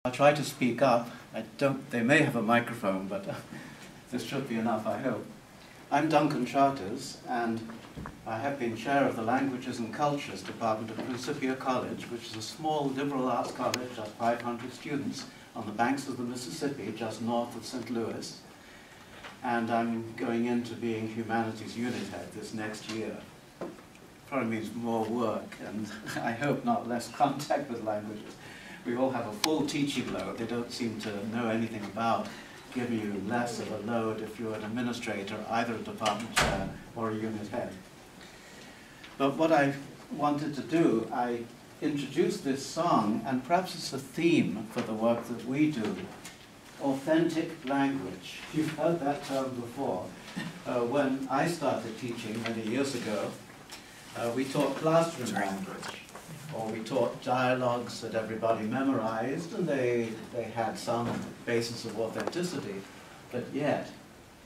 I'll try to speak up. They may have a microphone, but this should be enough, I hope. I'm Duncan Charters, and I have been chair of the Languages and Cultures Department of Principia College, which is a small liberal arts college, just 500 students, on the banks of the Mississippi, just north of St. Louis. And I'm going into being humanities unit head this next year. Probably means more work, and I hope not less contact with languages. We all have a full teaching load. They don't seem to know anything about giving you less of a load if you're an administrator, either a department chair or a unit head. But what I wanted to do, I introduced this song, and perhaps it's a theme for the work that we do, authentic language. You've heard that term before. When I started teaching many years ago, we taught classroom language, or we taught dialogues that everybody memorized, and they had some basis of authenticity, but yet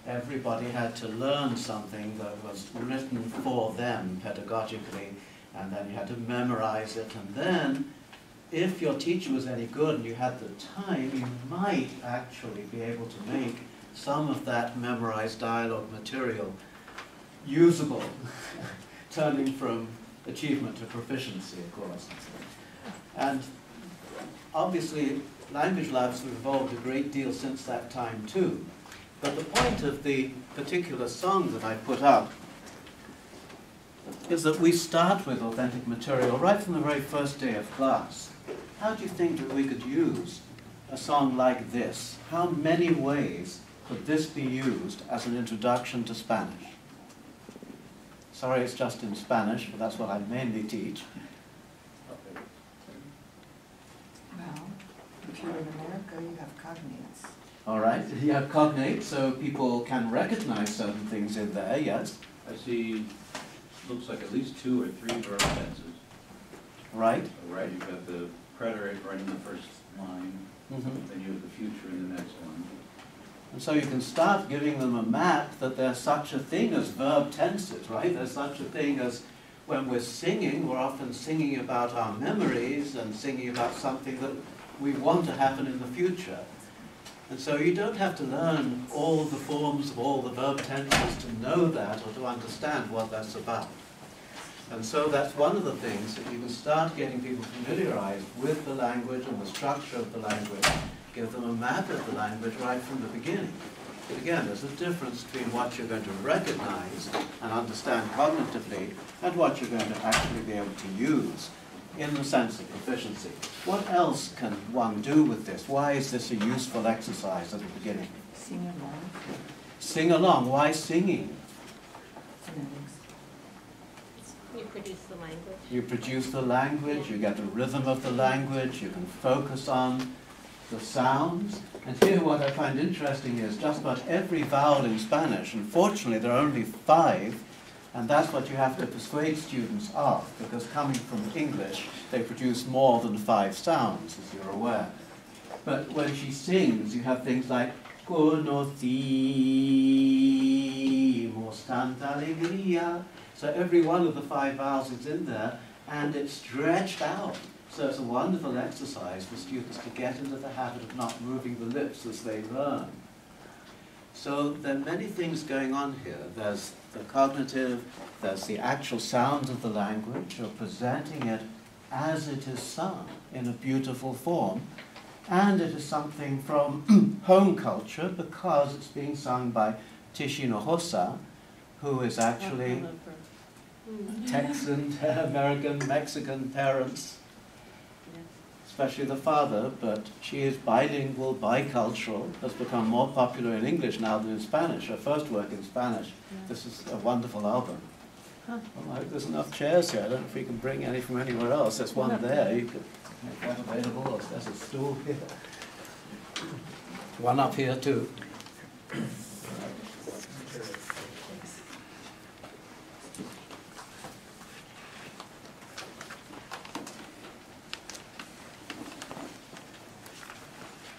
everybody had to learn something that was written for them pedagogically, and then you had to memorize it, and then if your teacher was any good and you had the time, you might actually be able to make some of that memorized dialogue material usable, turning from achievement to proficiency, of course. And obviously, language labs have evolved a great deal since that time too. But the point of the particular song that I put up is that we start with authentic material right from the very first day of class. How do you think that we could use a song like this? How many ways could this be used as an introduction to Spanish? Sorry, it's just in Spanish, but that's what I mainly teach. Well, if you're in America, you have cognates. All right, you have cognates, so people can recognize certain things in there, yes? I see, looks like at least 2 or 3 verb tenses. Right. Right, you've got the preterite right in the first line, then you have the future in the next one. And so you can start giving them a map that there's such a thing as verb tenses, right? There's such a thing as when we're singing, we're often singing about our memories and singing about something that we want to happen in the future. And so you don't have to learn all the forms of all the verb tenses to know that or to understand what that's about. And so that's one of the things that you can start getting people familiarized with the language and the structure of the language. Give them a map of the language right from the beginning. But again, there's a difference between what you're going to recognize and understand cognitively and what you're going to actually be able to use in the sense of proficiency. What else can one do with this? Why is this a useful exercise at the beginning? Sing along. Sing along. Why singing? You produce the language. You produce the language, you get the rhythm of the language, you can focus on the sounds. And here what I find interesting is just about every vowel in Spanish, and fortunately there are only 5, and that's what you have to persuade students of, because coming from English, they produce more than 5 sounds, as you're aware. But when she sings, you have things like conocimos tanta alegría. So every one of the 5 vowels is in there, and it's stretched out. So it's a wonderful exercise for students to get into the habit of not moving the lips as they learn. So there are many things going on here. There's the cognitive, there's the actual sounds of the language, you're presenting it as it is sung in a beautiful form, and it is something from home culture because it's being sung by Tishinohosa, who is actually Texan, American, Mexican parents, especially the father, but she is bilingual, bicultural, has become more popular in English now than in Spanish. Her first work in Spanish. This is a wonderful album. Well, I hope there's enough chairs here. I don't know if we can bring any from anywhere else. There's one there. You could make that available. Or there's a stool here. One up here too.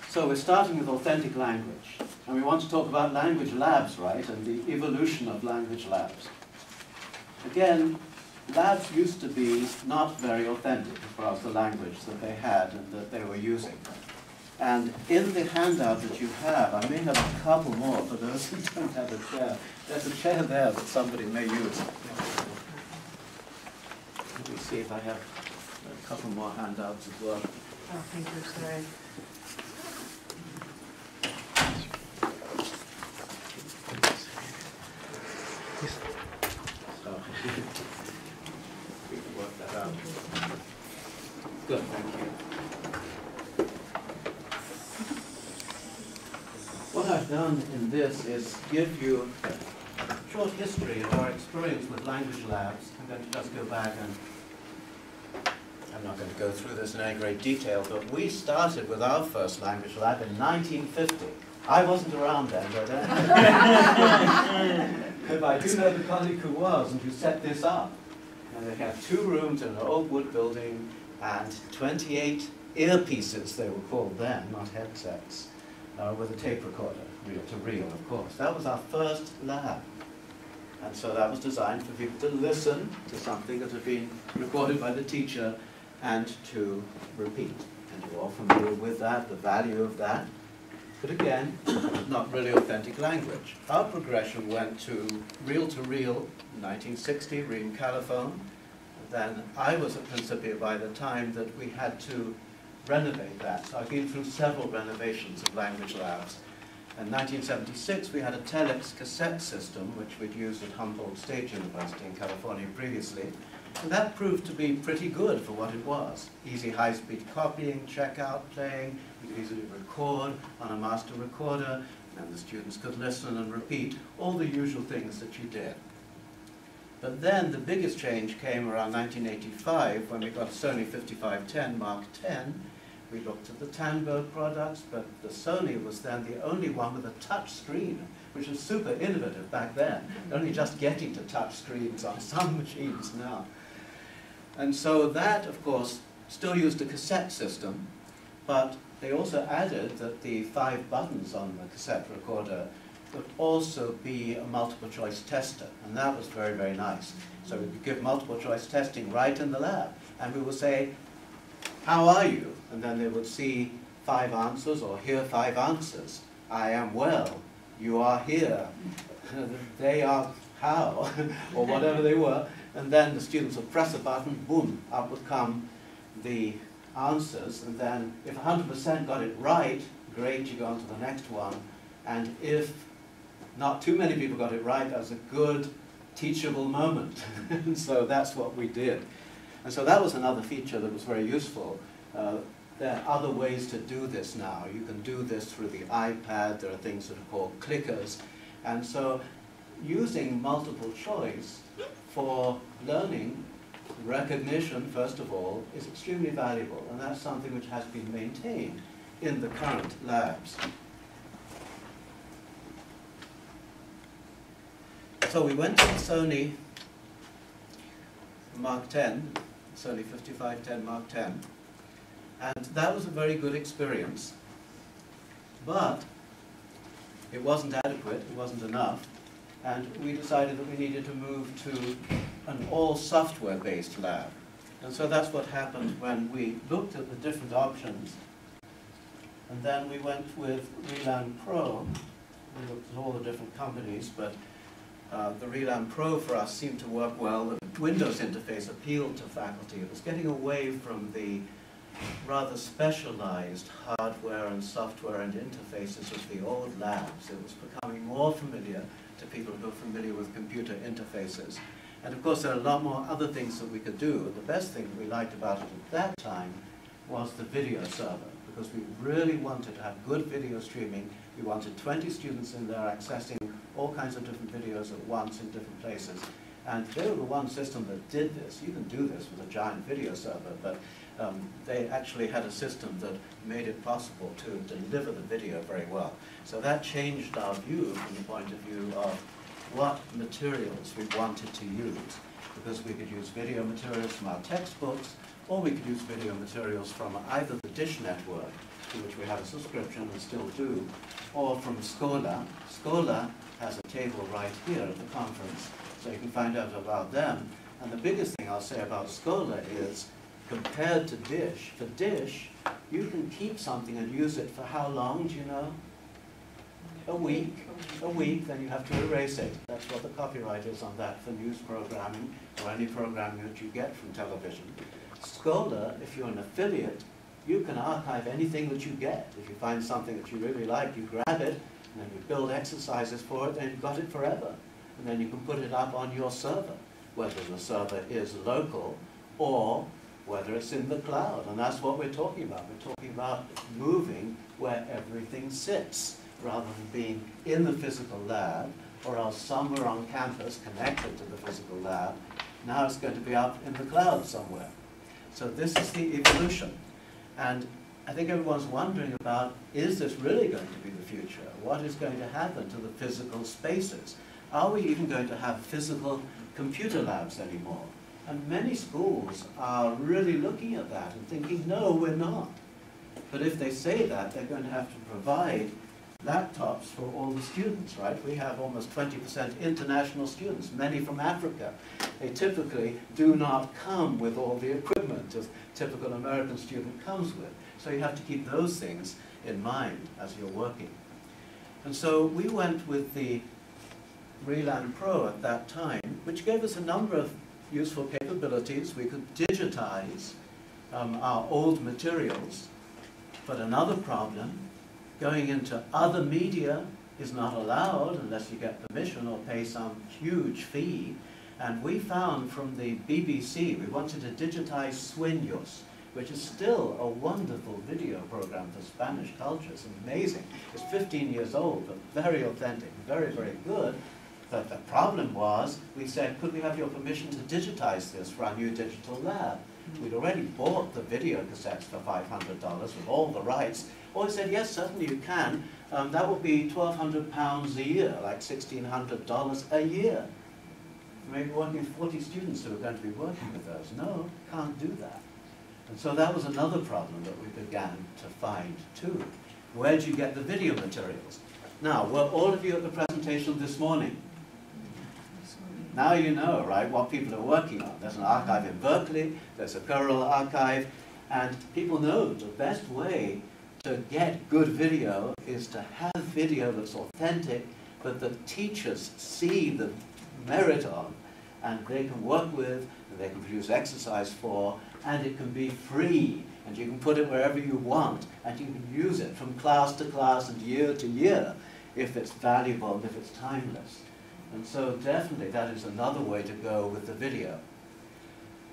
So we're starting with authentic language, and we want to talk about language labs, right, and the evolution of language labs. Again, labs used to be not very authentic as far as the language that they had and that they were using. And in the handout that you have, I may have a couple more for those who don't have a chair. There's a chair there that somebody may use. Let me see if I have a couple more handouts as well. Oh, thank you, sorry. So, we can work that out. Good, thank you. What I've done in this is give you a short history of our experience with language labs. I'm going to just go back and I'm not going to go through this in any great detail, but we started with our first language lab in 1950. I wasn't around then, but I do know the colleague who was and who set this up. And they had 2 rooms in an old wood building and 28 earpieces, they were called then, not headsets, with a tape recorder, reel-to-reel, of course. That was our first lab. And so that was designed for people to listen to something that had been recorded by the teacher and to repeat. And you're all familiar with that, the value of that. But again, not really authentic language. Our progression went to reel-to-reel in 1960, ring calophone. Then I was at Principia by the time that we had to renovate that. So I've been through several renovations of language labs. In 1976, we had a telex cassette system, which we'd used at Humboldt State University in California previously. And that proved to be pretty good for what it was. Easy high-speed copying, checkout, playing. You could easily record on a master recorder, and the students could listen and repeat all the usual things that you did. But then the biggest change came around 1985 when we got a Sony 5510 Mark X. We looked at the Tandberg products, but the Sony was then the only one with a touch screen, which was super innovative back then. Only just getting to touch screens on some machines now. And so that, of course, still used a cassette system, but they also added that the 5 buttons on the cassette recorder would also be a multiple choice tester, and that was very, very nice. So we could give multiple choice testing right in the lab, and we would say, how are you? And then they would see 5 answers or hear 5 answers. I am well, you are here, they are how, or whatever they were. And then the students would press a button, boom, up would come the answers. And then if 100% got it right, great, you go on to the next one. And if not too many people got it right, that was a good teachable moment. And so that's what we did. And so that was another feature that was very useful. There are other ways to do this now. You can do this through the iPad. There are things that are called clickers. And so using multiple choice for learning, recognition, first of all, is extremely valuable. And that's something which has been maintained in the current labs. So we went to the Sony Mark X, Sony 5510 Mark X, and that was a very good experience. But it wasn't adequate, it wasn't enough, and we decided that we needed to move to an all software-based lab. And so that's what happened when we looked at the different options. And then we went with ReLAnpro. We looked at all the different companies, but the ReLAnpro for us seemed to work well. The Windows interface appealed to faculty. It was getting away from the rather specialized hardware and software and interfaces of the old labs. It was becoming more familiar to people who are familiar with computer interfaces. And of course there are a lot more other things that we could do. And the best thing we liked about it at that time was the video server, because we really wanted to have good video streaming. We wanted 20 students in there accessing all kinds of different videos at once in different places. And they were the one system that did this. You can do this with a giant video server, but they actually had a system that made it possible to deliver the video very well. So that changed our view from the point of view of what materials we wanted to use, because we could use video materials from our textbooks, or we could use video materials from either the Dish Network, to which we have a subscription and still do, or from Schola. Schola has a table right here at the conference, so you can find out about them. And the biggest thing I'll say about Schola is compared to dish. For dish, you can keep something and use it for how long, do you know? A week, then you have to erase it. That's what the copyright is on that for news programming or any programming that you get from television. Scholar, if you're an affiliate, you can archive anything that you get. If you find something that you really like, you grab it, and then you build exercises for it, and you've got it forever. And then you can put it up on your server, whether the server is local or whether it's in the cloud. And that's what we're talking about. We're talking about moving where everything sits, rather than being in the physical lab, or else somewhere on campus connected to the physical lab. Now it's going to be up in the cloud somewhere. So this is the evolution. And I think everyone's wondering about, is this really going to be the future? What is going to happen to the physical spaces? Are we even going to have physical computer labs anymore? And many schools are really looking at that and thinking, no, we're not. But if they say that, they're going to have to provide laptops for all the students, right? We have almost 20% international students, many from Africa. They typically do not come with all the equipment as a typical American student comes with. So you have to keep those things in mind as you're working. And so we went with the ReLAnpro at that time, which gave us a number of useful capabilities. We could digitize our old materials, but another problem, going into other media is not allowed unless you get permission or pay some huge fee. And we found from the BBC, we wanted to digitize Sueños, which is still a wonderful video program for Spanish culture. It's amazing. It's 15 years old, but very authentic, very, very good. But the problem was, we said, could we have your permission to digitize this for our new digital lab? We'd already bought the video cassettes for $500 with all the rights. Or we said, yes, certainly you can. That would be £1,200 a year, like $1,600 a year. Maybe working 40 students who are going to be working with us. No, can't do that. And so that was another problem that we began to find too. Where do you get the video materials? Now, were all of you at the presentation this morning? Now you know, right, what people are working on. There's an archive in Berkeley, there's a Curl archive, and people know the best way to get good video is to have video that's authentic, but that teachers see the merit of, and they can work with, and they can produce exercise for, and it can be free, and you can put it wherever you want, and you can use it from class to class and year to year if it's valuable and if it's timeless. And so definitely that is another way to go with the video.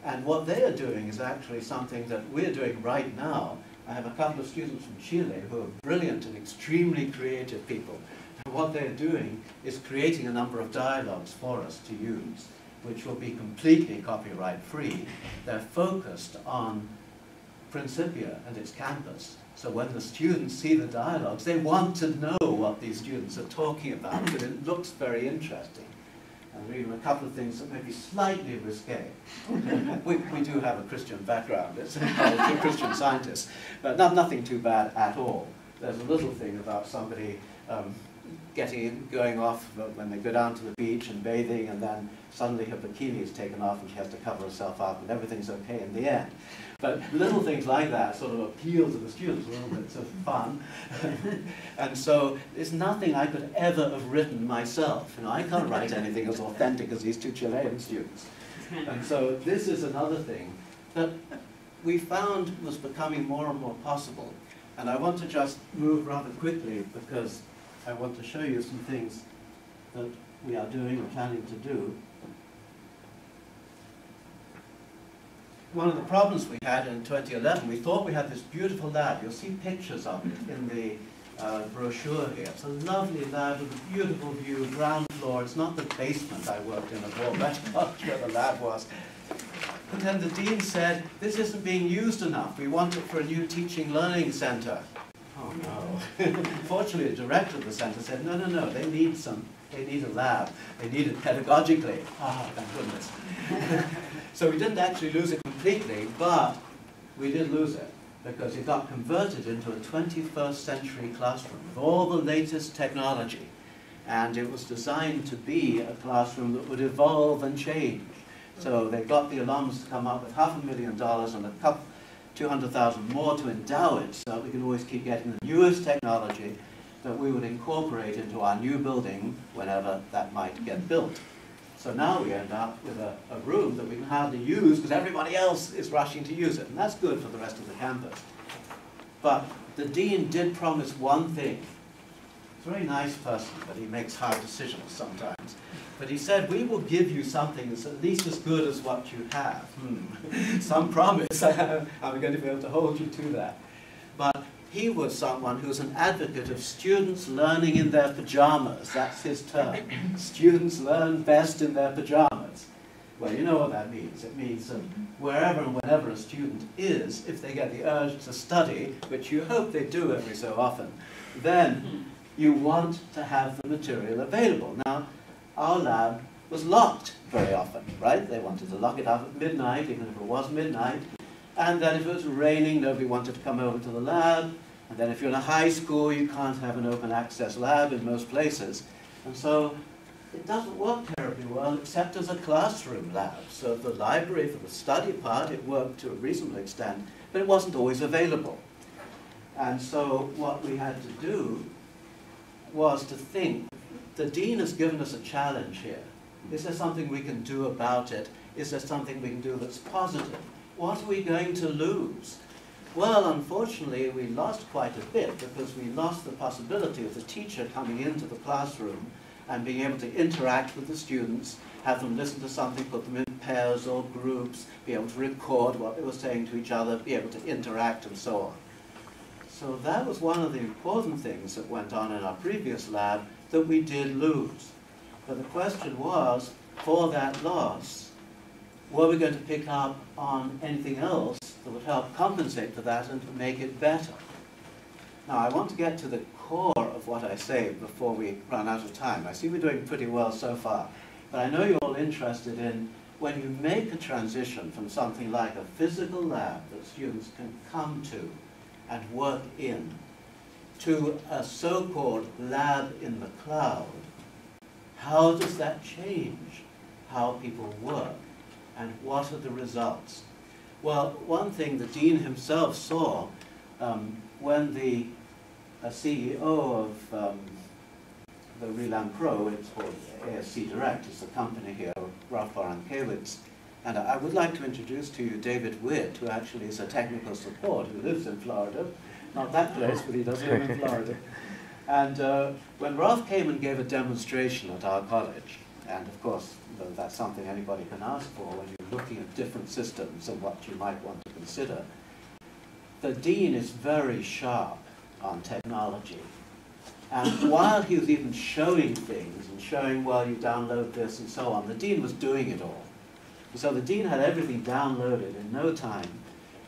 And what they are doing is actually something that we're doing right now. I have a couple of students from Chile who are brilliant and extremely creative people. And what they're doing is creating a number of dialogues for us to use, which will be completely copyright free. They're focused on Principia and its campus. So when the students see the dialogues, they want to know what these students are talking about, because it looks very interesting. And even a couple of things that may be slightly risque. we do have a Christian background, it's two Christian scientists, but nothing too bad at all. There's a little thing about somebody going off when they go down to the beach and bathing, and then suddenly her bikini is taken off and she has to cover herself up, and everything's okay in the end. But little things like that sort of appeal to the students, a little bit of fun. And so it's nothing I could ever have written myself. You know, I can't write anything as authentic as these two Chilean students. And so this is another thing that we found was becoming more and more possible. And I want to just move rather quickly because I want to show you some things that we are doing or planning to do. One of the problems we had in 2011, we thought we had this beautiful lab. You'll see pictures of it in the brochure here. It's a lovely lab with a beautiful view, ground floor. It's not the basement I worked in at all. That's not where the lab was. And then the dean said, this isn't being used enough. We want it for a new teaching learning center. Oh no. Fortunately, the director of the center said, no, they need a lab. They need it pedagogically. Ah, thank goodness. So we didn't actually lose it completely, but we did lose it because it got converted into a 21st century classroom with all the latest technology. And it was designed to be a classroom that would evolve and change. So they got the alums to come up with $500,000 and a couple, 200,000 more to endow it, so that we can always keep getting the newest technology that we would incorporate into our new building whenever that might get built. So now we end up with a room that we can hardly use because everybody else is rushing to use it, and that's good for the rest of the campus. But the dean did promise one thing. He's a very nice person, but he makes hard decisions sometimes. But he said, we will give you something that's at least as good as what you have. Some promise. I'm going to be able to hold you to that. But he was someone who was an advocate of students learning in their pajamas. That's his term. Students learn best in their pajamas. Well, you know what that means. It means that wherever and whenever a student is, if they get the urge to study, which you hope they do every so often, then you want to have the material available. Now, our lab was locked very often, right? They wanted to lock it up at midnight, even if it was midnight. And then if it was raining, nobody wanted to come over to the lab. And then if you're in a high school, you can't have an open access lab in most places. And so it doesn't work terribly well except as a classroom lab. So the library, for the study part, it worked to a reasonable extent, but it wasn't always available. And so what we had to do was to think, the dean has given us a challenge here. Is there something we can do about it? Is there something we can do that's positive? What are we going to lose? Well, unfortunately, we lost quite a bit because we lost the possibility of the teacher coming into the classroom and being able to interact with the students, have them listen to something, put them in pairs or groups, be able to record what they were saying to each other, be able to interact and so on. So that was one of the important things that went on in our previous lab that we did lose. But the question was, for that loss, were we going to pick up on anything else that would help compensate for that and to make it better? Now, I want to get to the core of what I say before we run out of time. I see we're doing pretty well so far, but I know you're all interested in when you make a transition from something like a physical lab that students can come to and work in, to a so-called lab in the cloud, how does that change how people work? And what are the results? Well, one thing the dean himself saw when the CEO of the ReLAnpro, it's called ASC Direct, it's the company here, Ralph Barankiewicz, and I would like to introduce to you David Witt, who actually is a technical support, who lives in Florida. Not that place, but he does live in Florida. And when Ralph came and gave a demonstration at our college, and of course, that's something anybody can ask for when you're looking at different systems and what you might want to consider. The dean is very sharp on technology. And while he was even showing things and showing, well, you download this and so on, the dean was doing it all. So the dean had everything downloaded in no time.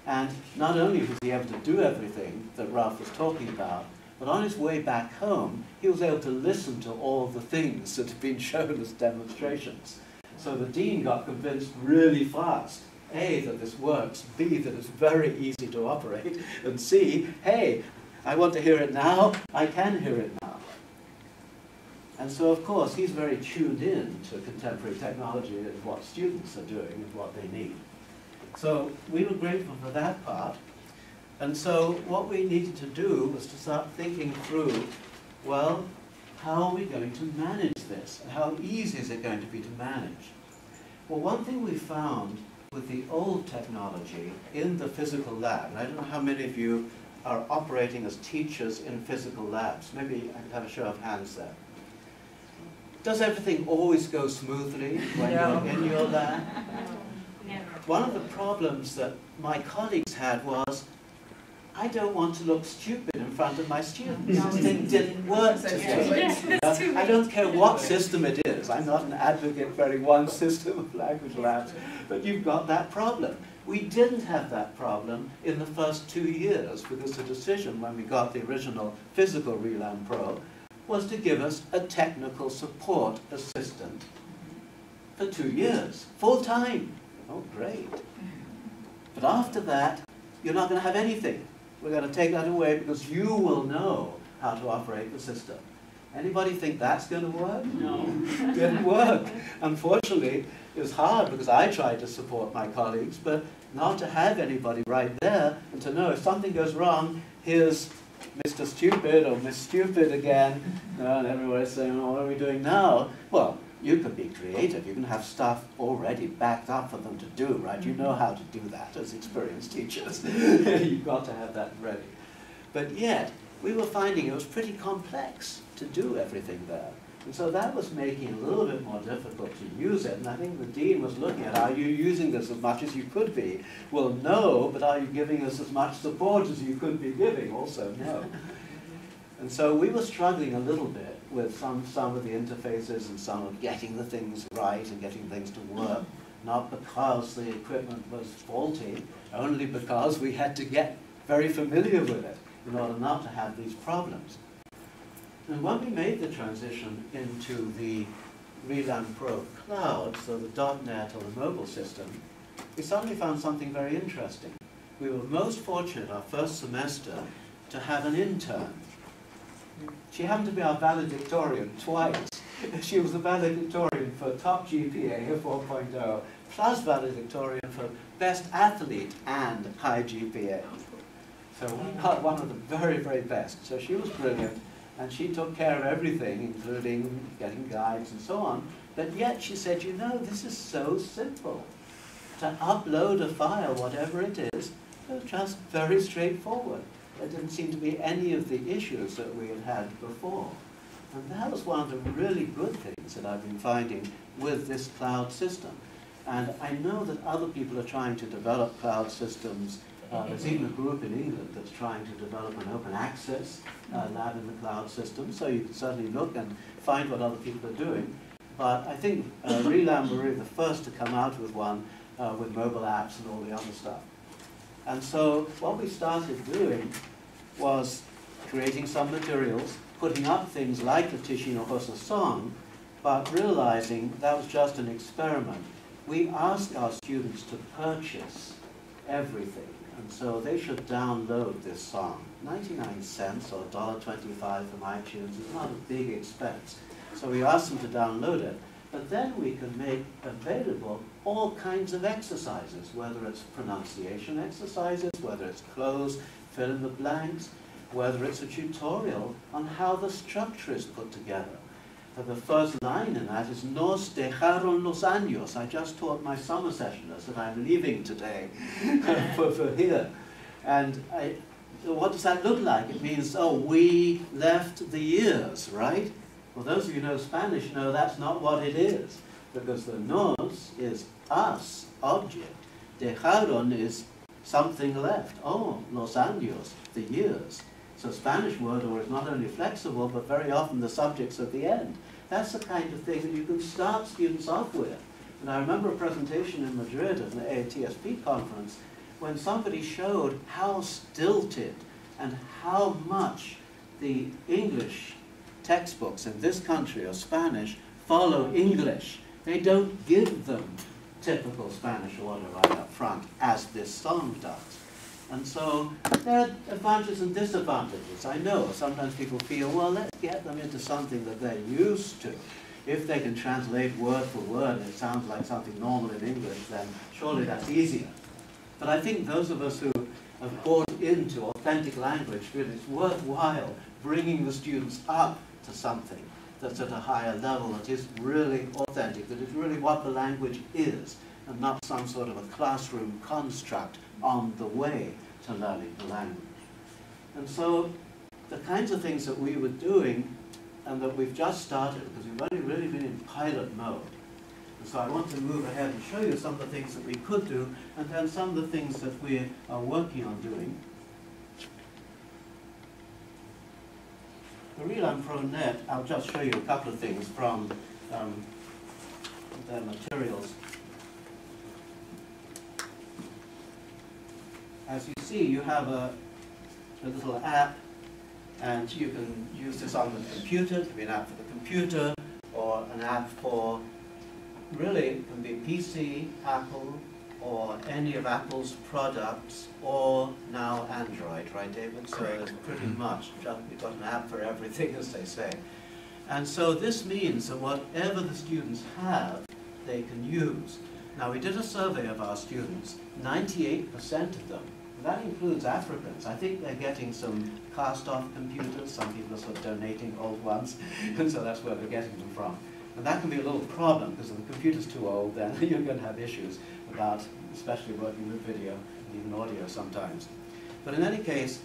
And not only was he able to do everything that Ralph was talking about, but on his way back home, he was able to listen to all the things that had been shown as demonstrations. So the dean got convinced really fast, A, that this works, B, that it's very easy to operate, and C, hey, I want to hear it now, I can hear it now. And so, of course, he's very tuned in to contemporary technology and what students are doing and what they need. So we were grateful for that part. And so what we needed to do was to start thinking through, well, how are we going to manage this? How easy is it going to be to manage? Well, one thing we found with the old technology in the physical lab, and I don't know how many of you are operating as teachers in physical labs. Maybe I could have a show of hands there. Does everything always go smoothly when you're in your lab? Never. One of the problems that my colleagues had was, I don't want to look stupid in front of my students. It didn't work today. I don't care what system it is. I'm not an advocate for any one system of language labs, but you've got that problem. We didn't have that problem in the first 2 years because the decision when we got the original physical ReLAnpro was to give us a technical support assistant for 2 years, full time. Oh, great. But after that, you're not going to have anything. We're going to take that away because you will know how to operate the system. Anybody think that's going to work? No. Didn't work. Unfortunately, it was hard because I tried to support my colleagues, but not to have anybody right there and to know if something goes wrong, here's Mr. Stupid or Miss Stupid again, and everybody's saying, oh, what are we doing now? Well, you can be creative. You can have stuff already backed up for them to do, right? You know how to do that as experienced teachers. You've got to have that ready. But yet, we were finding it was pretty complex to do everything there. And so that was making it a little bit more difficult to use it. And I think the dean was looking at, are you using this as much as you could be? Well, no, but are you giving us as much support as you could be giving? Also, no. And so we were struggling a little bit with some of the interfaces and some of getting the things right and getting things to work, not because the equipment was faulty, only because we had to get very familiar with it in order not to have these problems. And when we made the transition into the ReLAnpro cloud, so the .NET or the mobile system, we suddenly found something very interesting. We were most fortunate our first semester to have an intern. She happened to be our valedictorian twice. She was the valedictorian for top GPA of 4.0, plus valedictorian for best athlete and high GPA. So we got one of the very, very best. So she was brilliant, and she took care of everything, including getting guides and so on. But yet she said, you know, this is so simple. To upload a file, whatever it is just very straightforward. There didn't seem to be any of the issues that we had had before. And that was one of the really good things that I've been finding with this cloud system. And I know that other people are trying to develop cloud systems. There's even a group in England that's trying to develop an open access lab in the cloud system. So you can certainly look and find what other people are doing. But I think ReLAN were really the first to come out with one with mobile apps and all the other stuff. And so what we started doing was creating some materials, putting up things like the Tishi no Hosa song, but realizing that was just an experiment. We asked our students to purchase everything, and so they should download this song. 99 cents or $1.25 from iTunes is not a big expense. So we asked them to download it, but then we can make available all kinds of exercises, whether it's pronunciation exercises, whether it's close, fill in the blanks, whether it's a tutorial on how the structure is put together. The first line in that is Nos dejaron los años. I just taught my summer sessioners that I'm leaving today for here. And what does that look like? It means, oh, we left the years, right? Well, those of you who know Spanish know that's not what it is, because the nos is us, object. Dejaron is something left. Oh, los años, the years. So Spanish word order is not only flexible, but very often the subject's at the end. That's the kind of thing that you can start students off with. And I remember a presentation in Madrid at an AATSP conference when somebody showed how stilted and how much the English textbooks in this country or Spanish follow English. They don't give them typical Spanish order right up front, as this song does. And so there are advantages and disadvantages. I know sometimes people feel, well, let's get them into something that they're used to. If they can translate word for word and it sounds like something normal in English, then surely that's easier. But I think those of us who have bought into authentic language feel it's worthwhile bringing the students up to something that's at a higher level, that is really authentic, that is really what the language is, and not some sort of a classroom construct on the way to learning the language. And so the kinds of things that we were doing and that we've just started, because we've only really been in pilot mode. And so I want to move ahead and show you some of the things that we could do, and then some of the things that we are working on doing. The ReLAnpro net, I'll just show you a couple of things from their materials. As you see, you have a little app, and you can use this on the computer. It can be an app for the computer, or an app for, really, it can be PC, Apple, or any of Apple's products, or now Android, right, David? So it's pretty much, you've got an app for everything, as they say. And so this means that whatever the students have, they can use. Now, we did a survey of our students, 98% of them, and that includes Africans. I think they're getting some cast-off computers. Some people are sort of donating old ones, and so that's where they're getting them from. And that can be a little problem, because if the computer's too old, then you're going to have issues about, especially working with video, and even audio sometimes. But in any case,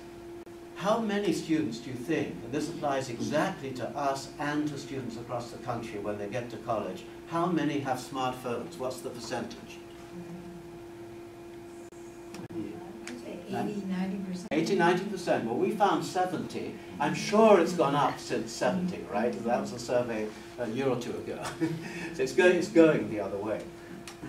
how many students do you think, and this applies exactly to us and to students across the country when they get to college, how many have smartphones? What's the percentage? 80–90%. 80–90%. Well, we found 70. I'm sure it's gone up since 70, right? That was a survey a year or two ago. So it's going the other way.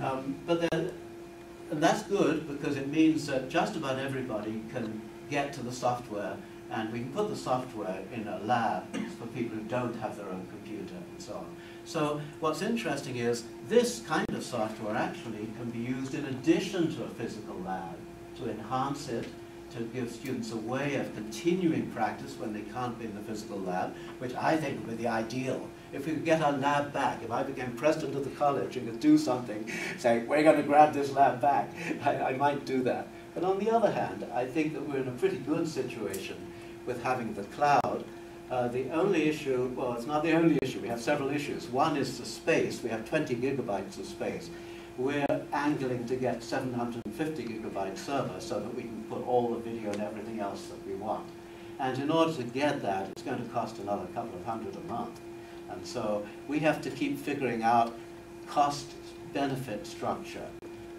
And that's good, because it means that just about everybody can get to the software, and we can put the software in a lab for people who don't have their own computer and so on. So what's interesting is this kind of software actually can be used in addition to a physical lab to enhance it, to give students a way of continuing practice when they can't be in the physical lab, which I think would be the ideal. If we could get our lab back, if I became president of the college and could do something, say, we're going to grab this lab back, I might do that. But on the other hand, I think that we're in a pretty good situation with having the cloud. The only issue, well, it's not the only issue, we have several issues. One is the space. We have 20 gigabytes of space. We're angling to get 750 gigabyte server so that we can put all the video and everything else that we want. And in order to get that, it's going to cost another couple of hundred a month. And so we have to keep figuring out cost-benefit structure.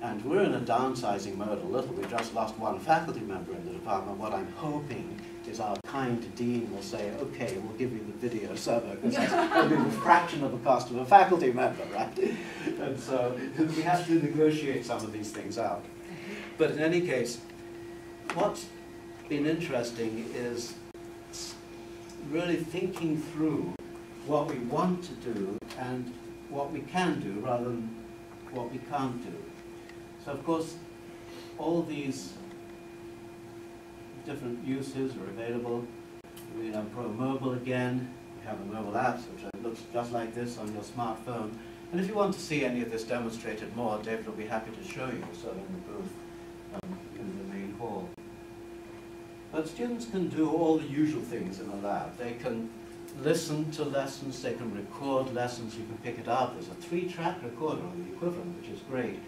And we're in a downsizing mode a little. We just lost one faculty member in the department. What I'm hoping is our kind dean will say, okay, we'll give you the video server, because that'll be a fraction of the cost of a faculty member, right? And so we have to negotiate some of these things out. But in any case, what's been interesting is really thinking through what we want to do and what we can do rather than what we can't do. So of course, all these different uses are available. ReLAnpro Mobile again. We have a mobile app which looks just like this on your smartphone. And if you want to see any of this demonstrated more, David will be happy to show you, so in the booth in the main hall. But students can do all the usual things in a lab. They can listen to lessons, they can record lessons, you can pick it up. There's a 3-track recorder or the equivalent, which is great,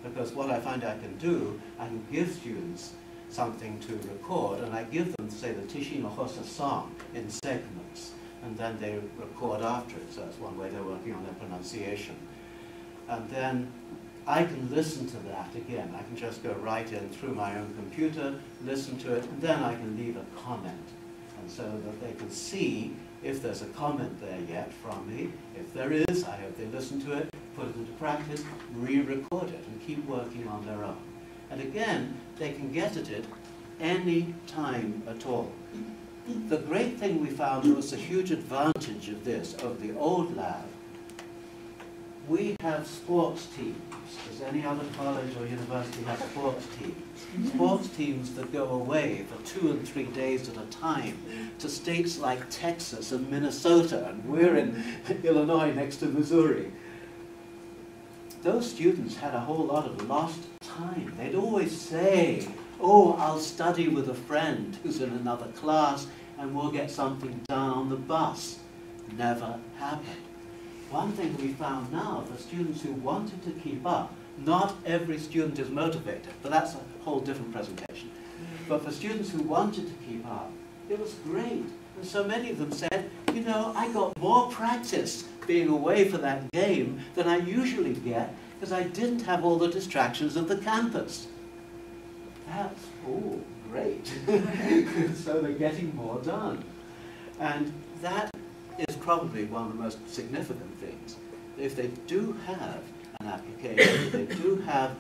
because what I find I can do, I can give students something to record, and I give them, say, the Tishin Hosa song in segments, and then they record after it. So that's one way they're working on their pronunciation. And then I can listen to that again. I can just go right in through my own computer, listen to it, and then I can leave a comment. And so that they can see if there's a comment there yet from me. If there is, I hope they listen to it, put it into practice, re-record it, and keep working on their own. And again, they can get at it any time at all. The great thing we found was a huge advantage of this, of the old lab. We have sports teams. Does any other college or university have sports teams? Sports teams that go away for 2 and 3 days at a time to states like Texas and Minnesota, and we're in Illinois next to Missouri. Those students had a whole lot of lost time. They'd always say, oh, I'll study with a friend who's in another class and we'll get something done on the bus. Never happened. One thing we found now for students who wanted to keep up, not every student is motivated, but that's a whole different presentation. But for students who wanted to keep up, it was great. And so many of them said, you know, I got more practice being away for that game than I usually get because I didn't have all the distractions of the campus. That's, oh, great. So they're getting more done. And that is probably one of the most significant things. If they do have an application, if they do have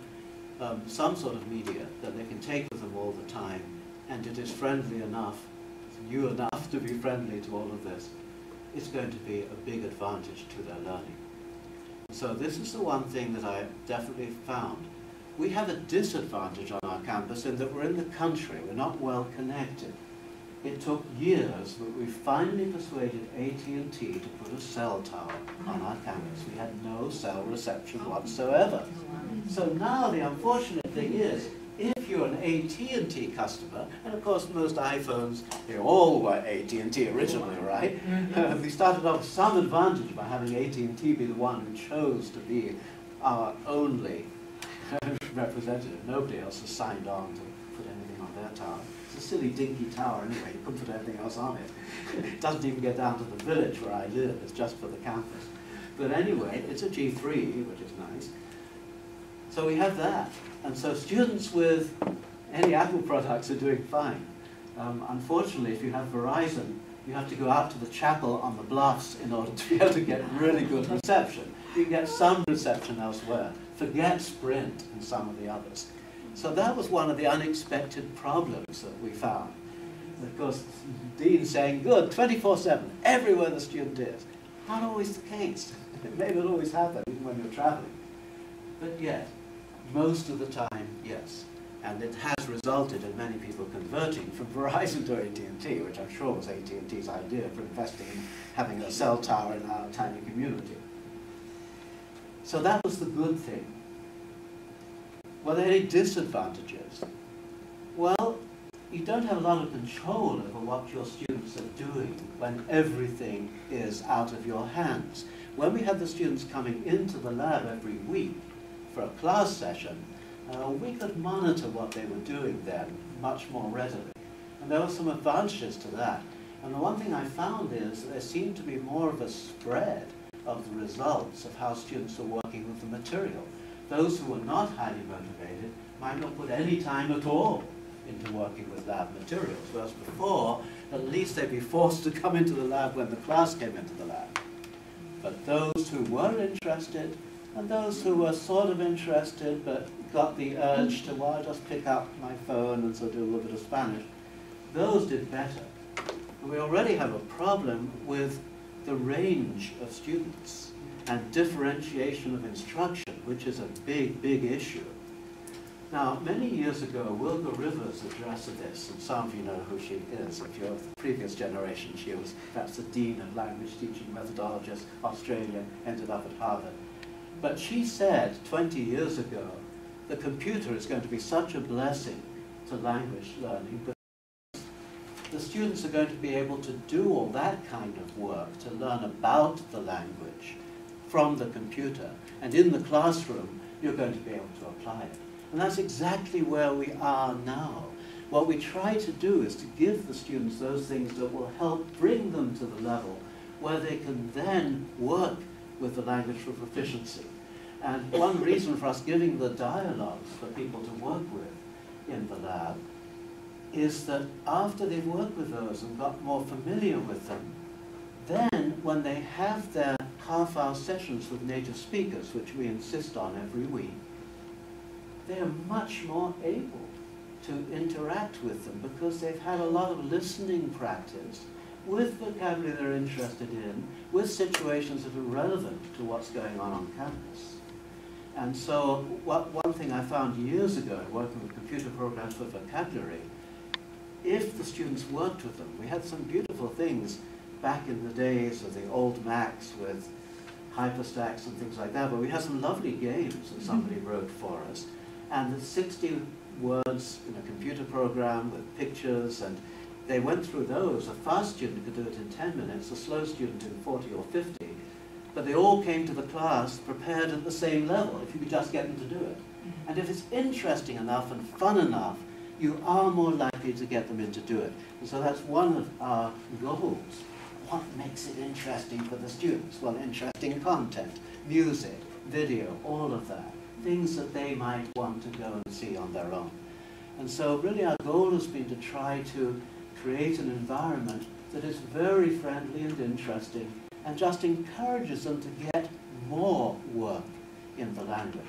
some sort of media that they can take with them all the time, and it is friendly enough, new enough to be friendly to all of this, it's going to be a big advantage to their learning. So this is the one thing that I definitely found. We have a disadvantage on our campus in that we're in the country, we're not well connected. it took years, but we finally persuaded AT&T to put a cell tower on our campus. We had no cell reception whatsoever. So now the unfortunate thing is, if you're an AT&T customer, and of course most iPhones, they all were AT&T originally, right? We started off with some advantage by having AT&T be the one who chose to be our only representative. Nobody else has signed on to put anything on their tower. It's a silly dinky tower anyway, you couldn't put anything else on it. It doesn't even get down to the village where I live, it's just for the campus. But anyway, it's a G3, which is nice. So we have that. And so students with any Apple products are doing fine. Unfortunately, if you have Verizon, you have to go out to the chapel on the bluffs in order to be able to get really good reception. You can get some reception elsewhere. Forget Sprint and some of the others. So that was one of the unexpected problems that we found. Of course, Dean saying, good, 24/7, everywhere the student is. Not always the case. It may not always happen, even when you're traveling. But yet, most of the time, yes. And it has resulted in many people converting from Verizon to AT&T, which I'm sure was AT&T's idea for investing in having a cell tower in our tiny community. So that was the good thing. Were there any disadvantages? Well, you don't have a lot of control over what your students are doing when everything is out of your hands. When we had the students coming into the lab every week for a class session, we could monitor what they were doing then much more readily. And there were some advantages to that. And the one thing I found is that there seemed to be more of a spread of the results of how students are working with the material. Those who were not highly motivated might not put any time at all into working with lab materials, whereas before, at least they'd be forced to come into the lab when the class came into the lab. But those who were interested, and those who were sort of interested but got the urge to, well, I'll just pick up my phone and sort of do a little bit of Spanish, those did better. And we already have a problem with the range of students and differentiation of instruction, which is a big, big issue. Now, many years ago, Wilga Rivers addressed this, and some of you know who she is. If you're of the previous generation, she was perhaps the Dean of Language Teaching Methodologist, Australian, ended up at Harvard. But she said 20 years ago, the computer is going to be such a blessing to language learning, but the students are going to be able to do all that kind of work to learn about the language from the computer. And in the classroom, you're going to be able to apply it. And that's exactly where we are now. What we try to do is to give the students those things that will help bring them to the level where they can then work with the language for proficiency. And one reason for us giving the dialogues for people to work with in the lab is that after they've worked with those and got more familiar with them, then when they have their half-hour sessions with native speakers, which we insist on every week, they are much more able to interact with them because they've had a lot of listening practice with vocabulary they're interested in, with situations that are relevant to what's going on campus. And so one thing I found years ago, working with computer programs for vocabulary, if the students worked with them, we had some beautiful things back in the days of the old Macs with hyperstacks and things like that, but we had some lovely games that somebody wrote for us. And the 60 words in a computer program with pictures, and they went through those. A fast student could do it in 10 minutes, a slow student in 40 or 50. But they all came to the class prepared at the same level, if you could just get them to do it. And if it's interesting enough and fun enough, you are more likely to get them in to do it. And so that's one of our goals. What makes it interesting for the students? Well, interesting content, music, video, all of that. Things that they might want to go and see on their own. And so really our goal has been to try to create an environment that is very friendly and interesting and just encourages them to get more work in the language.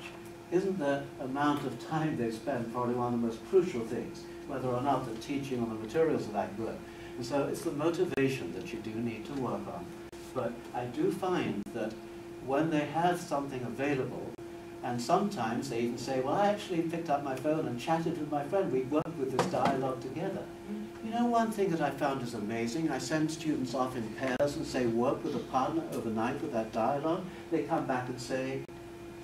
Isn't the amount of time they spend probably one of the most crucial things, whether or not the teaching or the materials are that good? And so it's the motivation that you do need to work on. But I do find that when they have something available, and sometimes they even say, well, I actually picked up my phone and chatted with my friend. We worked with this dialogue together. You know one thing that I found is amazing? I send students off in pairs and say, work with a partner overnight with that dialogue. They come back and say,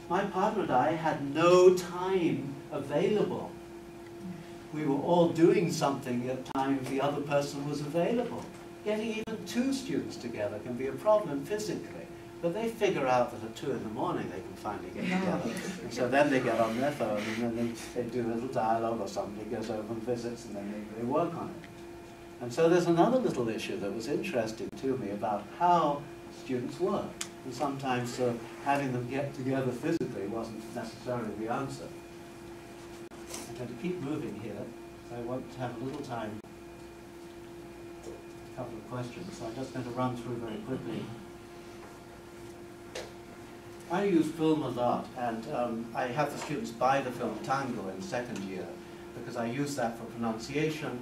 my partner and I had no time available. We were all doing something at times the other person was available. Getting even two students together can be a problem physically. But they figure out that at 2 in the morning they can finally get together. And so then they get on their phone and then they do a little dialogue, or somebody goes over and visits, and then they work on it. And so there's another little issue that was interesting to me about how students work. And sometimes having them get together physically wasn't necessarily the answer. I'm going to keep moving here. I want to have a little time, a couple of questions. So I'm just going to run through very quickly. I use film a lot, and I have the students buy the film Tango in second year because I use that for pronunciation.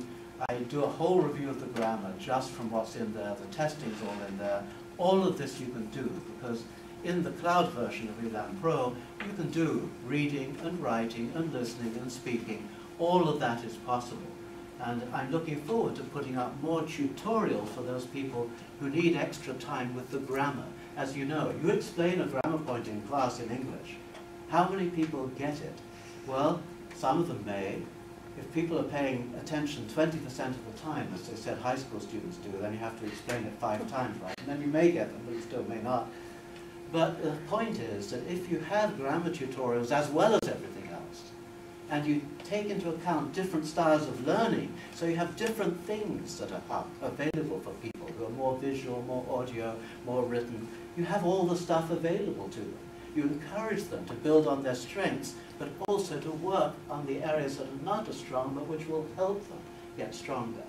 I do a whole review of the grammar just from what's in there. The testing's all in there. All of this you can do because in the cloud version of ReLANpro, you can do reading and writing and listening and speaking. All of that is possible. And I'm looking forward to putting up more tutorials for those people who need extra time with the grammar. As you know, you explain a grammar point in class in English. How many people get it? Well, some of them may. If people are paying attention 20% of the time, as they said high school students do, then you have to explain it 5 times, right? And then you may get them, but you still may not. But the point is that if you have grammar tutorials as well as everything else, and you take into account different styles of learning, so you have different things that are available for people who are more visual, more audio, more written, you have all the stuff available to them. You encourage them to build on their strengths, but also to work on the areas that are not as strong, but which will help them get stronger.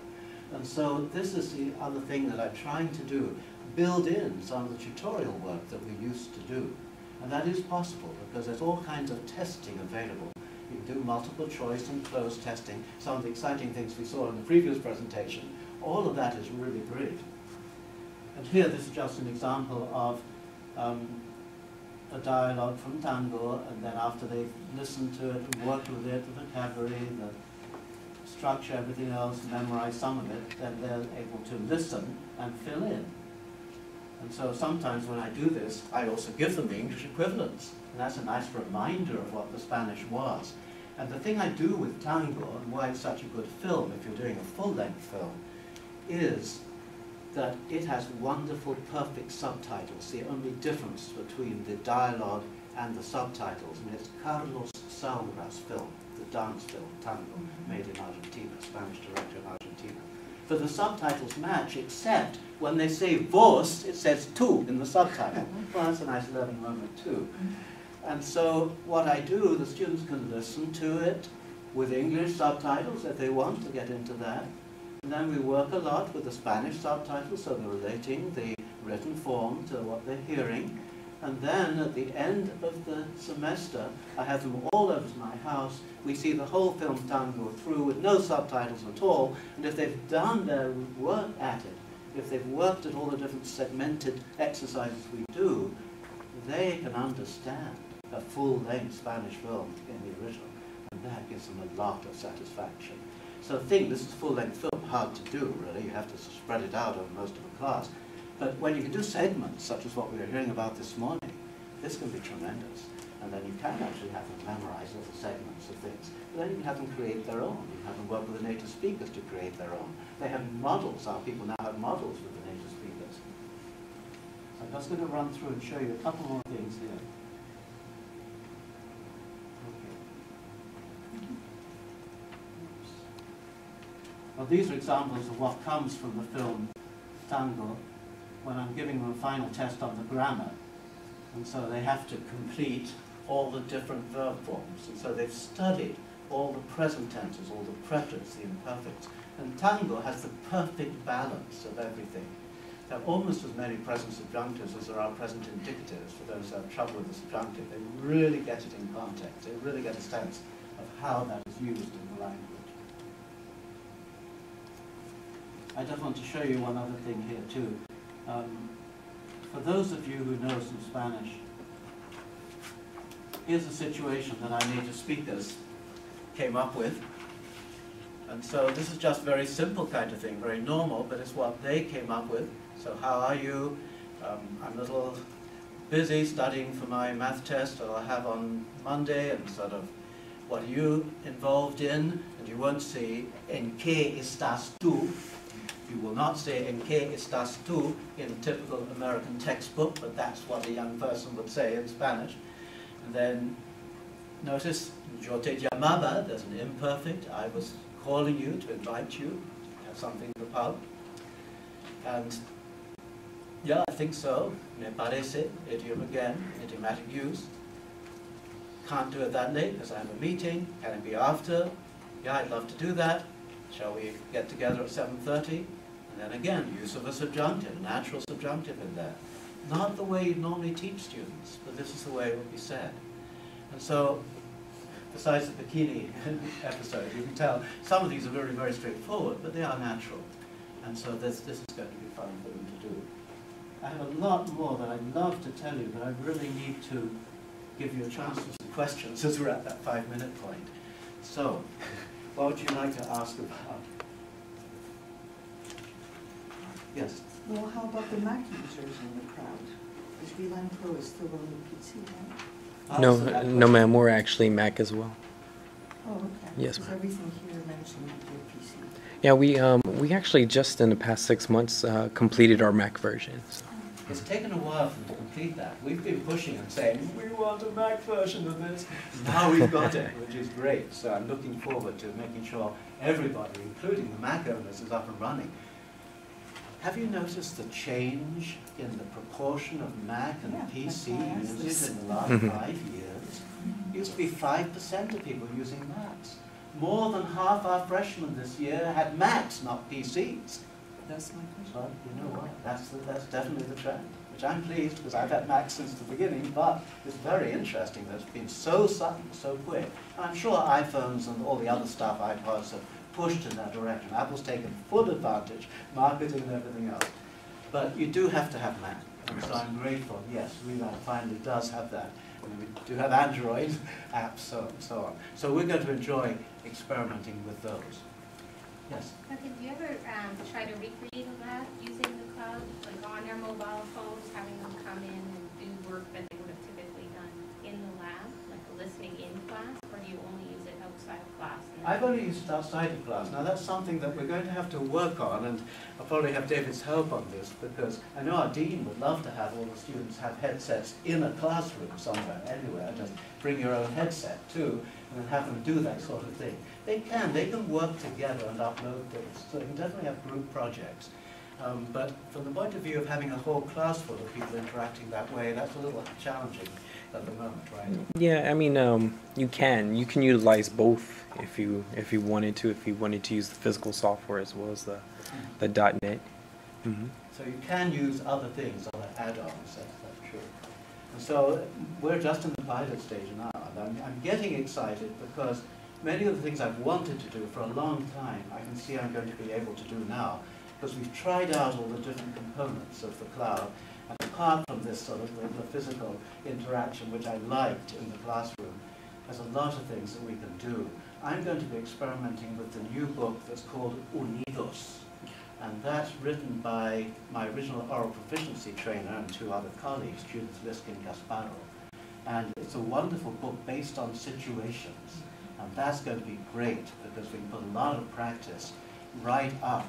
And so this is the other thing that I'm trying to do, build in some of the tutorial work that we used to do. And that is possible because there's all kinds of testing available. You can do multiple choice and closed testing, some of the exciting things we saw in the previous presentation. All of that is really great. And here, this is just an example of a dialogue from Tango, and then after they've listened to it and worked with it, the vocabulary, the structure, everything else, memorized some of it, then they're able to listen and fill in. And so sometimes when I do this, I also give them the English equivalents. And that's a nice reminder of what the Spanish was. And the thing I do with Tango, and why it's such a good film, if you're doing a full-length film, is that it has wonderful, perfect subtitles. The only difference between the dialogue and the subtitles, and it's Carlos Saura's film, the dance film, Tango, made in Argentina, Spanish director in Argentina. But the subtitles match, except when they say vos, it says tu in the subtitle. Well, that's a nice learning moment too. And so what I do, the students can listen to it with English subtitles if they want to get into that. And then we work a lot with the Spanish subtitles, so they're relating the written form to what they're hearing. And then at the end of the semester, I have them all over to my house. We see the whole film Tango through with no subtitles at all. And if they've done their work at it, if they've worked at all the different segmented exercises we do, they can understand a full-length Spanish film in the original. And that gives them a lot of satisfaction. So think, this is full-length film, hard to do, really. You have to spread it out over most of the class. But when you can do segments, such as what we were hearing about this morning, this can be tremendous. And then you can actually have them memorize little segments of things. But then you can have them create their own. You can have them work with the native speakers to create their own. They have models. Our people now have models with the native speakers. So I'm just going to run through and show you a couple more things here. Well, these are examples of what comes from the film Tango when I'm giving them a final test on the grammar. And so they have to complete all the different verb forms. And so they've studied all the present tenses, all the preterites, the imperfects. And Tango has the perfect balance of everything. There are almost as many present subjunctives as there are present indicatives for those who have trouble with the subjunctive. They really get it in context. They really get a sense of how that is used in the language. I just want to show you one other thing here too. For those of you who know some Spanish, here's a situation that our native speakers came up with. And so this is just very simple kind of thing, very normal, but it's what they came up with. So how are you? I'm a little busy studying for my math test that I'll have on Monday, and sort of what are you involved in? And you won't say, ¿en qué estás tú? You will not say, ¿en qué estás tú? In typical American textbook, but that's what a young person would say in Spanish. And then notice, yo te llamaba, there's an imperfect. I was calling you to invite you to have something in the pub. And yeah, I think so. Me parece, idiom again, idiomatic use. Can't do it that late because I have a meeting. Can it be after? Yeah, I'd love to do that. Shall we get together at 7:30? And then again, use of a subjunctive, a natural subjunctive in there. Not the way you normally teach students, but this is the way it would be said. And so, besides the bikini episode, you can tell some of these are very, very straightforward, but they are natural. And so this is going to be fun for them to do. I have a lot more that I'd love to tell you, but I really need to give you a chance for some questions as we're at that 5-minute point. So, what would you like to ask about? Yes? Well, how about the Mac users in the crowd? Because ReLAnpro is still on the PC, right? No, ma'am, we're actually Mac as well. Oh, okay. Yes, Because ma'am. everything here mentioned your PC. Yeah, we actually just in the past 6 months completed our Mac version. So. It's taken a while for them to complete that. We've been pushing and saying, we want a Mac version of this. Now we've got it, which is great. So I'm looking forward to making sure everybody, including the Mac owners, is up and running. Have you noticed the change in the proportion of Mac and PC users in the last 5 years? It used to be 5% of people using Macs. More than half our freshmen this year had Macs, not PCs. That's my question. But you know what? That's definitely the trend, which I'm pleased because I've had Macs since the beginning, but it's very interesting that it's been so sudden, so quick. And I'm sure iPhones and all the other stuff, iPods, have pushed in that direction. Apple's taken full advantage, marketing and everything else. But you do have to have Mac, and so I'm grateful. Yes, ReLAnpro finally does have that. And we do have Android apps, so on. So we're going to enjoy experimenting with those. Yes? Duncan, do you ever try to recreate a lab using the cloud, like on their mobile phones, having them come in and do work that they would have typically done in the lab, like listening in class, or do you only use it outside of class? I've only used it outside of class. Now that's something that we're going to have to work on, and I'll probably have David's help on this, because I know our dean would love to have all the students have headsets in a classroom somewhere, anywhere. Just bring your own headset too, and then have them do that sort of thing. They can work together and upload things, so you can definitely have group projects. But from the point of view of having a whole class full of people interacting that way, that's a little challenging at the moment, right? Yeah, I mean, you can utilize both if you wanted to. If you wanted to use the physical software as well as the .NET. Mm-hmm. So you can use other things, other add-ons. That's true. And so we're just in the pilot stage now, and I'm getting excited because many of the things I've wanted to do for a long time, I can see I'm going to be able to do now, because we've tried out all the different components of the cloud. And apart from this sort of the physical interaction, which I liked in the classroom, there's a lot of things that we can do. I'm going to be experimenting with the new book that's called Unidos. And that's written by my original oral proficiency trainer and 2 other colleagues, Judith Liskin-Gasparo. And it's a wonderful book based on situations. And that's going to be great because we can put a lot of practice right up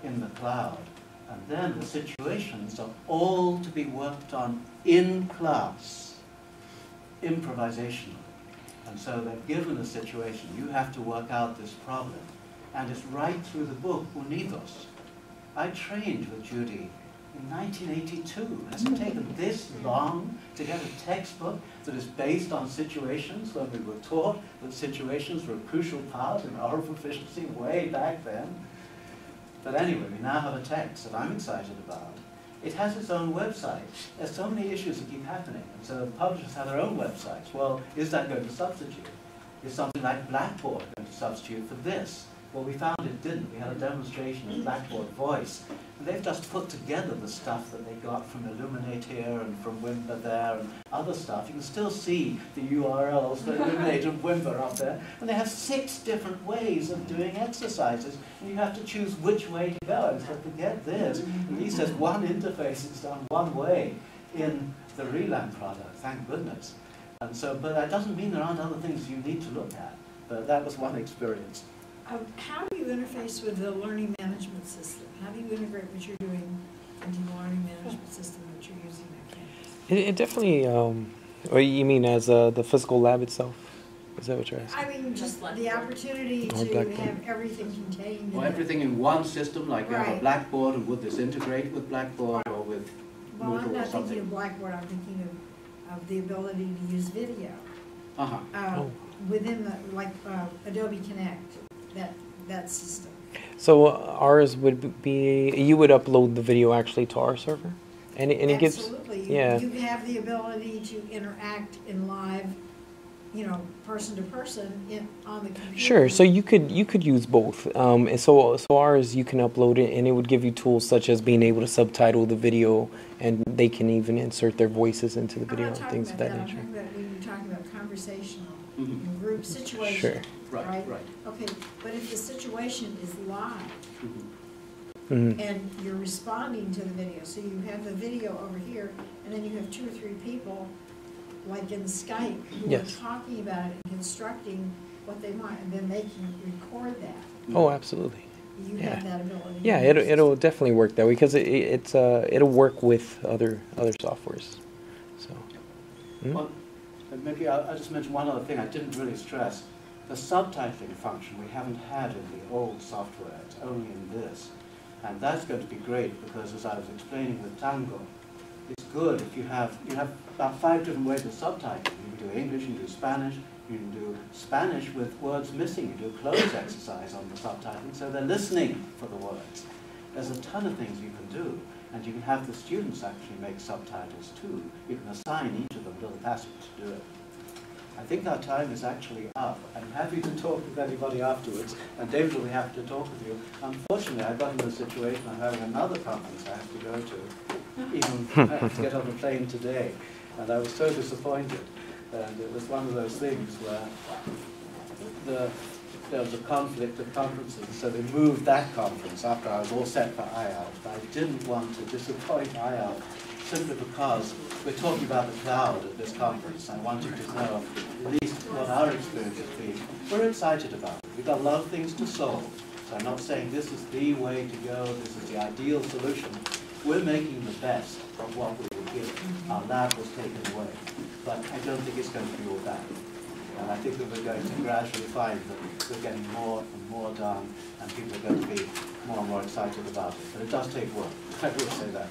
in the cloud. And then the situations are all to be worked on in class, improvisational. And so they're given a situation, you have to work out this problem. And it's right through the book, Unidos. I trained with Judy in 1982. Has it taken this long to get a textbook that is based on situations when we were taught that situations were a crucial part in oral proficiency way back then? But anyway, we now have a text that I'm excited about. It has its own website. There's so many issues that keep happening. And so the publishers have their own websites. Well, is that going to substitute? Is something like Blackboard going to substitute for this? Well, we found it didn't. We had a demonstration of Blackboard Voice, they've just put together the stuff that they got from Illuminate here and from Wimber there and other stuff. You can still see the URLs for Illuminate and Wimber up there. And they have 6 different ways of doing exercises. And you have to choose which way to go. And so forget this. At least there's one interface that's done one way in the ReLAN product, thank goodness. And so, but that doesn't mean there aren't other things you need to look at. But that was one experience. How do you interface with the learning management system? How do you integrate what you're doing into the learning management system that you're using at campus? It definitely, or you mean as the physical lab itself? Is that what you're asking? I mean, just the opportunity Or to Blackboard. have everything contained. Or everything in one system, like you have a Right. Blackboard, and would this integrate with Blackboard or with Well, Moodle I'm or not thinking something? of Blackboard, I'm thinking of the ability to use video. Uh-huh. Oh. Within the, like, Adobe Connect, that system. So ours would be, you would upload the video actually to our server? And it gives, Absolutely. yeah. You have the ability to interact in live, you know, person to person on the computer. Sure, so you could use both. And so ours, you can upload it, and it would give you tools such as being able to subtitle the video, and they can even insert their voices into the video I'm and not things talking of that about that. nature. I'm talking about when you're talking about conversational, Mhm. group situation. Sure. Right, right. Okay, but if the situation is live Mhm. Mhm. and you're responding to the video, so you have the video over here, and then you have 2 or 3 people, like in Skype, who Yes. are talking about it and constructing what they want, and then they can record that. Oh, absolutely. You Yeah. have that ability. Yeah, it'll definitely work that way because it'll work with other softwares. So. Mhm. Well, maybe I'll just mention one other thing I didn't really stress. The subtitling function we haven't had in the old software, it's only in this. And that's going to be great because, as I was explaining with Tango, it's good if you have about 5 different ways of subtitling. You can do English, you can do Spanish, you can do Spanish with words missing, you do a close exercise on the subtitling, so they're listening for the words. There's a ton of things you can do, and you can have the students actually make subtitles too. You can assign each of them a little passage to do it. I think our time is actually up. I'm happy to talk with anybody afterwards, and David will be happy to talk with you. Unfortunately, I got into a situation of having another conference I have to go to, even I had to get on the plane today, and I was so disappointed. And it was one of those things where there was a conflict of conferences, so they moved that conference after I was all set for IALLT. But I didn't want to disappoint IALLT, simply because we're talking about the cloud at this conference. I wanted to know at least what our experience has been. We're excited about it. We've got a lot of things to solve. So I'm not saying this is the way to go, this is the ideal solution. We're making the best of what we were given. Our lab was taken away. But I don't think it's going to be all bad. And I think that we're going to gradually find that we're getting more and more done, and people are going to be more and more excited about it. But it does take work. I will say that.